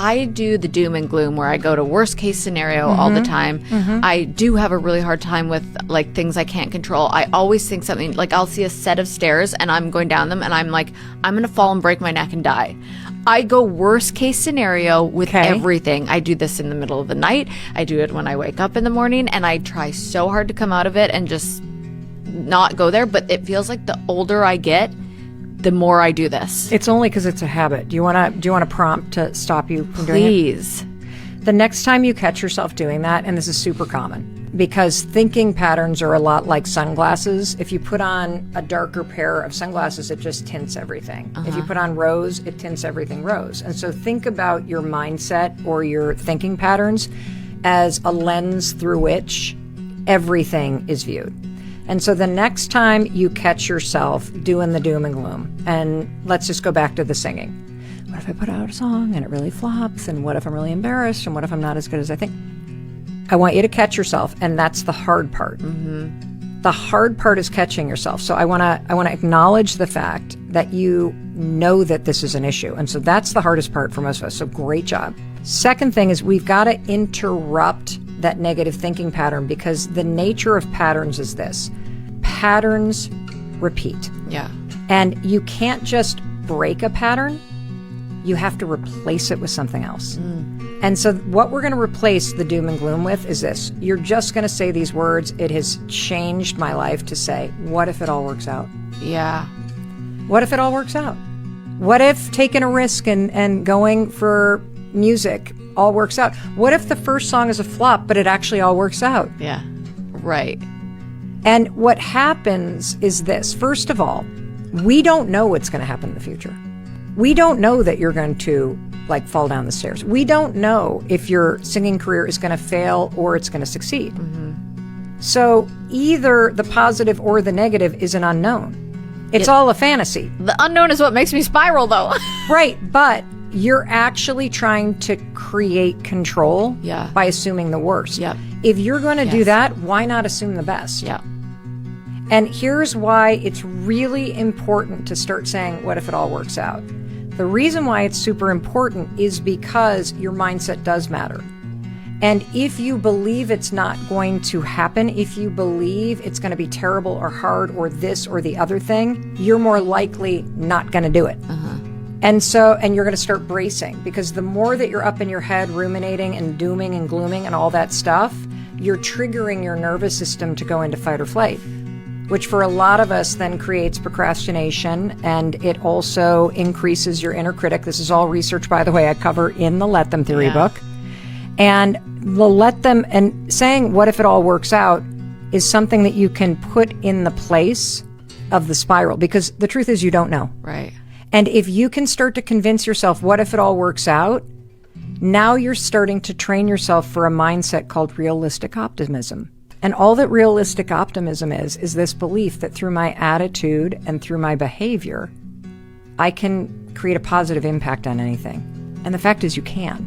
I do the doom and gloom where I go to worst case scenario all the time. I do have a really hard time with like things I can't control. I always think something like I'll see a set of stairs and I'm going down them and I'm like, I'm going to fall and break my neck and die. I go worst case scenario with everything. I do this in the middle of the night. I do it when I wake up in the morning, and I try so hard to come out of it and just not go there. But it feels like the older I get, the more I do this. It's only because it's a habit. Do you want a prompt to stop you from doing it? Please. The next time you catch yourself doing that, and this is super common, because thinking patterns are a lot like sunglasses. If you put on a darker pair of sunglasses, it just tints everything. If you put on rose, it tints everything rose. And so think about your mindset or your thinking patterns as a lens through which everything is viewed. And so the next time you catch yourself doing the doom and gloom, and let's just go back to the singing. What if I put out a song and it really flops? And what if I'm really embarrassed? And what if I'm not as good as I think? I want you to catch yourself, and that's the hard part. The hard part is catching yourself. So I want to acknowledge the fact that you know that this is an issue. And so that's the hardest part for most of us. So great job. Second thing is we've got to interrupt that negative thinking pattern, because the nature of patterns is this. Patterns repeat. Yeah. And you can't just break a pattern. You have to replace it with something else. And so what we're going to replace the doom and gloom with is this. You're just going to say these words. It has changed my life to say, what if it all works out? Yeah. What if it all works out? What if taking a risk and going for music all works out? What if the first song is a flop, but it actually all works out? Yeah. Right. And what happens is this. First of all, we don't know what's going to happen in the future. We don't know that you're going to like fall down the stairs. We don't know if your singing career is going to fail or it's going to succeed. So either the positive or the negative is an unknown. It's all a fantasy. The unknown is what makes me spiral, though. Right, but you're actually trying to create control by assuming the worst. If you're going to do that, why not assume the best? And here's why it's really important to start saying, what if it all works out? The reason why it's super important is because your mindset does matter. And if you believe it's not going to happen, if you believe it's going to be terrible or hard or this or the other thing, you're more likely not going to do it. And you're going to start bracing, because the more that you're up in your head ruminating and dooming and glooming and all that stuff, you're triggering your nervous system to go into fight or flight, which for a lot of us then creates procrastination, and it also increases your inner critic. This is all research, by the way, I cover in the Let Them Theory book. And the let them, and saying, what if it all works out, is something that you can put in the place of the spiral, because the truth is you don't know. Right. And if you can start to convince yourself, what if it all works out? Now you're starting to train yourself for a mindset called realistic optimism. And all that realistic optimism is this belief that through my attitude and through my behavior, I can create a positive impact on anything. And the fact is you can.